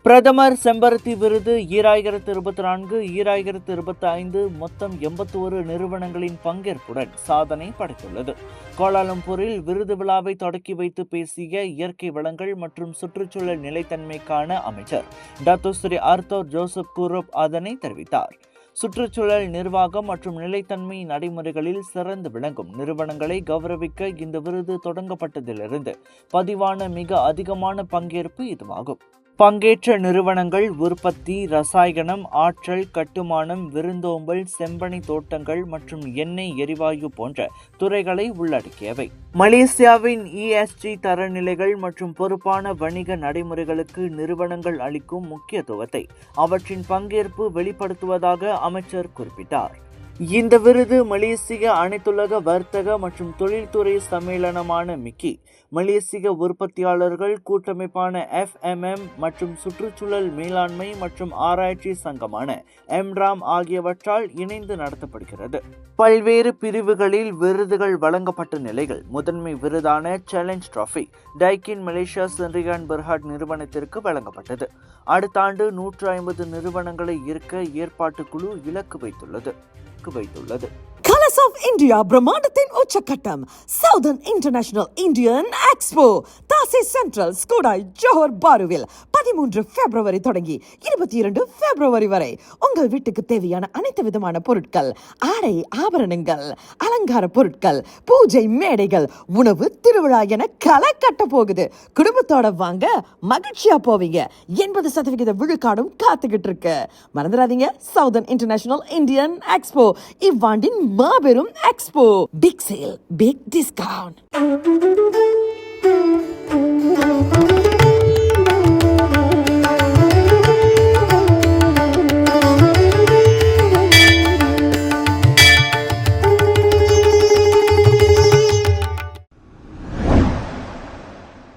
பிரதமர் செம்பருத்தி விருது 2024 2025 மொத்தம் 81 நிறுவனங்களின் பங்கேற்புடன் சாதனை படைத்துள்ளது. கோலாலம்பூரில் விருது விழாவை தொடக்கி வைத்து பேசிய இயற்கை வளங்கள் மற்றும் சுற்றுச்சூழல் நிலைத்தன்மைக்கான அமைச்சர் டாக்டர் ஆர்த்தர் ஜோசப் கூரோப் அதனை தெரிவித்தார். சுற்றுச்சூழல் நிர்வாகம் மற்றும் நிலைத்தன்மை நடைமுறைகளில் சிறந்து விளங்கும் நிறுவனங்களை கௌரவிக்க இந்த விருது தொடங்கப்பட்டதிலிருந்து பதிவான மிக அதிகமான பங்கேற்பு இதுவாகும். பங்கேற்ற நிறுவனங்கள் உற்பத்தி, ரசாயனம், ஆற்றல், கட்டுமானம், விருந்தோம்பல், செம்பனை தோட்டங்கள் மற்றும் எண்ணெய் எரிவாயு போன்ற துறைகளை உள்ளடக்கியவை. மலேசியாவின் ESG தரநிலைகள் மற்றும் பொறுப்பான வணிக நடைமுறைகளுக்கு நிறுவனங்கள் அளிக்கும் முக்கியத்துவத்தை அவற்றின் பங்கேற்பு வெளிப்படுத்துவதாக அமைச்சர் குறிப்பிட்டார். இந்த விருது மலேசிய அனைத்துலக வர்த்தக மற்றும் தொழில்துறை சம்மேளனமான மிக்கி, மலேசிய உற்பத்தியாளர்கள் கூட்டமைப்பான FMM மற்றும் சுற்றுச்சூழல் மேலாண்மை மற்றும் ஆராய்ச்சி சங்கமான எம்ராம் ஆகியவற்றால் இணைந்து நடத்தப்படுகிறது. பல்வேறு பிரிவுகளில் விருதுகள் வழங்கப்பட்ட நிலையில் முதன்மை விருதான challenge trophy Daikin Malaysia Sendirian Berhad நிறுவனத்திற்கு வழங்கப்பட்டது. அடுத்த ஆண்டு 150 நிறுவனங்களை ஈர்க்க ஏற்பாட்டுக்குழு இலக்கு வைத்துள்ளது. Colors of India பிரம்மாண்டத்தின் உச்சக்கட்டம் சவுதர்ன் இன்டர்நேஷனல் இந்தியன் எக்ஸ்போ தாசி சென்ட்ரல் ஸ்கூடாய் ஜோஹர் பாருவில் 13 பிப்ரவரி தொடங்கி 22 பிப்ரவரி வரை உங்கள் வீட்டுக்கு தேவையான அனைத்து விதமான பொருட்கள், ஆடை ஆபரணங்கள், அலங்கார பொருட்கள், பூஜை மேடைகள், உணவு திருவிழா என களை கட்ட போகுது. குடும்பத்தோட வாங்க, மகிழ்ச்சியா போவீங்க. 80% விழுக்காடும் காத்துக்கிட்டு இருக்கு. மறந்துடாதீங்க, சவுதர்ன் இன்டர்நேஷனல் இந்தியன் எக்ஸ்போ இவ்வாண்டின் மாபெரும் expo. Big sale, big discount.